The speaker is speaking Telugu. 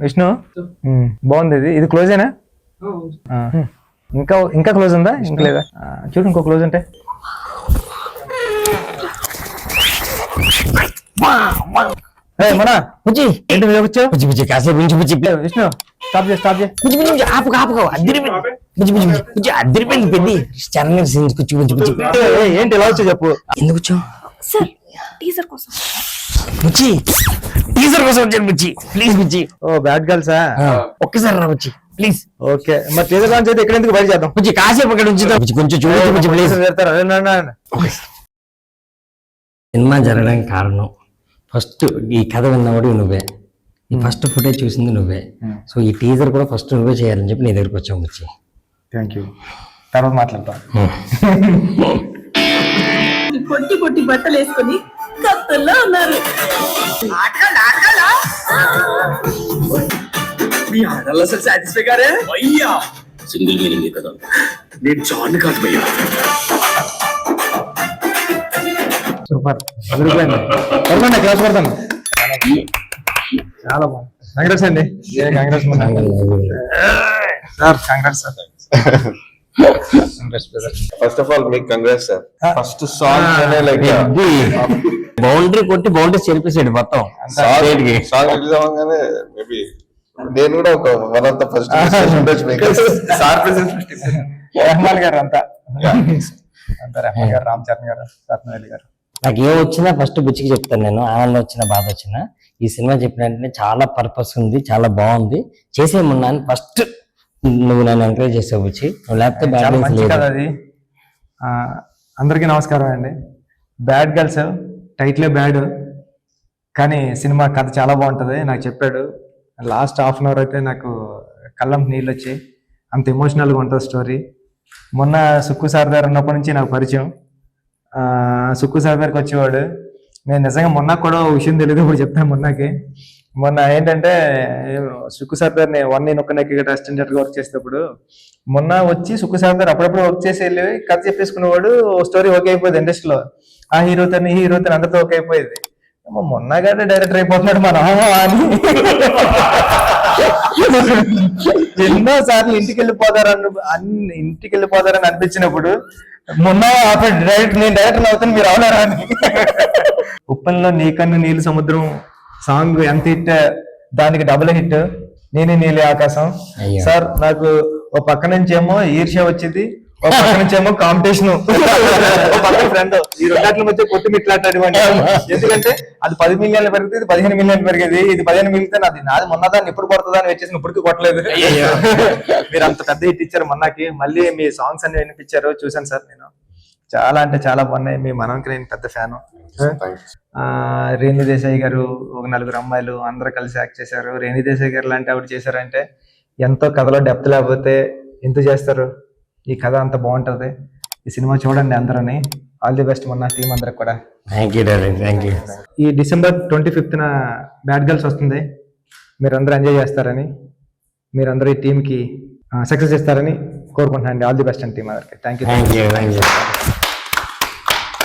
విష్ణు బాగుంది. ఇది క్లోజేనా? ఇంకా ఇంకా క్లోజ్ ఉందా? ఇంకా లేదా? చూడు ఇంకో క్లోజ్ ఉంటే. మన బుజ్జి ఏంటి మీద వచ్చావు? బుజ్జి బుజ్జి కాసేపు నుంచి బుజ్జి. విష్ణు స్టాప్ చేయి, స్టాప్ చేయి. బుజ్జి బుజ్జి ఆపుకో ఆపుకో. అద్దరిపోయింది బుజ్జి బుజ్జి బుజ్జి, అద్దరిపోయింది పెద్ది. చరణ్ సీన్స్ కూర్చు బుజ్జి బుజ్జి. ఏంటి ఎలా వచ్చావు చెప్పు. ఎందుకు వచ్చావు? సార్ టీజర్ కోసం. బుజ్జి టీజర్ కోసం వచ్చాను బుజ్జి, ప్లీజ్ బుజ్జి. Oh bad గర్ల్సా? ఒక్కసారి రా బుజ్జి ప్లీజ్. ఓకే మరి టీజర్ లాంచ్ అయితే ఇక్కడ ఎందుకు బయట చేద్దాం? బుజ్జి కాసేపు అక్కడ ఉంచుతాం బుజ్జి, కొంచెం చూడొచ్చు బుజ్జి ప్లీజ్. సినిమా జరగడానికి కారణం ఫస్ట్ ఈ కథ విన్నవాడు నువ్వే, ఈ ఫస్ట్ ఫుటేజ్ చూసింది నువ్వే. సో ఈ టీజర్ కూడా ఫస్ట్ నువ్వే చేయాలని చెప్పి నీ దగ్గరికి వచ్చాము బుజ్జి. Thank you. తర్వాత మాట్లాడతాం. పొట్టి పొట్టి బట్టలు వేసుకొని కత్తుల్లో ఉన్నారు. మీ ఆడల్లో అసలు సాటిస్ఫై గారే అయ్యా. సింగిల్ మీనింగ్ కదా, నేను జాన్ కాదు భయ్యా. సూపర్ క్లాస్ పడతాను. చాలా బాగుంది. కంగ్రాట్స్ అండి. Congrats sir. Congrats sir. First of all మీకు congrats sir. First song like boundary కొట్టి బౌండరీ చెరిపేసాడు మొత్తం. సాంగ్ రిలీజ్ అవ్వగానే మేబీ నేను కూడా ఒక one of the first sir Rahman garu అంతా రెహమాన్ గారు, రామ్ చరణ్ గారు, రత్నవేలి గారు. నాకు ఏం వచ్చినా ఫస్ట్ బుచ్చికి చెప్తాను నేను. ఆనందం వచ్చినా బాధ వచ్చినా ఈ సినిమా చెప్పినట్టే చాలా పర్పస్ ఉంది, చాలా బాగుంది, చేసేయమన్నా ఫస్ట్ నువ్వు నన్ను ఎంకరేజ్ చేసావు బుచ్చి. నువ్వు లేకపోతే చాలా మంచి కథ అది. అందరికీ నమస్కారం అండి. బ్యాడ్ గర్ల్స్ టైటిలే బ్యాడ్, కానీ సినిమా కథ చాలా బాగుంటుంది. నాకు చెప్పాడు. లాస్ట్ హాఫ్ అన్ అవర్ అయితే నాకు కళ్ళం నీళ్ళు వచ్చాయి, అంత ఎమోషనల్గా ఉంటుంది స్టోరీ. మొన్న సుక్కు సార్ దగ్గర ఉన్నప్పటి నుంచి నాకు పరిచయం. సుక్కు సార్ దగ్గరికి వచ్చేవాడు. నేను నిజంగా మొన్న కూడా విషయం తెలియదు, ఇప్పుడు చెప్తాను. మొన్న ఏంటంటే సుక్కు సార్ దగ్గర నేను ఒక్క నెక్కి అసిస్టెంట్ గా వర్క్ చేసేటప్పుడు మొన్న వచ్చి సుక్కు సార్ దగ్గర అప్పుడప్పుడు వర్క్ చేసి వెళ్ళి కథ చెప్పేసుకునేవాడు. స్టోరీ ఓకే అయిపోయింది ఇండస్ట్రీలో. ఆ హీరోతో ఈ హీరోతో అందరితో ఓకే అయిపోయింది. మొన్న గానే డైరెక్టర్ అయిపోతున్నాడు మన అని ఎన్నో సార్లు ఇంటికి వెళ్ళిపోతారని అనిపించినప్పుడు మొన్న డైరెక్ట్ నేను డైరెక్టర్ అవుతాను మీరు అవునారా అని. ఉప్పల్లో నీకన్ను నీళ్ళు సముద్రం సాంగ్ ఎంత హిట్, దానికి డబుల్ హిట్. నేనే నీలి ఆకాశం. సార్ నాకు ఓ పక్క నుంచి ఏమో ఈర్ష్య వచ్చింది, ఓ పక్క నుంచి ఏమో కాంపిటీషన్, ఓ పక్కన ఫ్రెండ్. ఈ రెండాట్ల మధ్య కొట్టి మిట్లాడినటువంటి. ఎందుకంటే అది 10 మిలియన్లు పెరిగితే ఇది 15 మిలియన్లు పెరిగేది. ఇది 15 మిలిగితే నాది మొన్నదాన్ని ఇప్పుడు కొడుతుందా అని వచ్చేసి ఇప్పటికీ కొట్టలేదు. మీరు అంత పెద్ద హిట్ ఇచ్చారు మొన్నకి. మళ్ళీ మీ సాంగ్స్ అన్ని వినిపించారు, చూసాను సార్. నేను చాలా అంటే చాలా బాగున్నాయి. మీ మనకి నేను పెద్ద ఫ్యాను. రేణు దేశాయ్ గారు, ఒక 4 అమ్మాయిలు అందరూ కలిసి యాక్ట్ చేశారు. రేణు దేశాయ్ గారు లాంటి ఆవిడ చేశారంటే ఎంతో కథలో డెప్త్ లేకపోతే ఎందుకు చేస్తారు. ఈ కథ అంత బాగుంటది. ఈ సినిమా చూడండి అందరని. ఆల్ ది బెస్ట్ మొన్న టీం అందరికి కూడా. Thank you. ఈ December 25th బ్యాడ్ గర్ల్స్ వస్తుంది. మీరందరూ ఎంజాయ్ చేస్తారని, మీరందరూ ఈ టీంకి సక్సెస్ ఇస్తారని కోరుకుంటున్నాను. ఆల్ ది బెస్ట్ అండి టీం అందరికి. Thank you.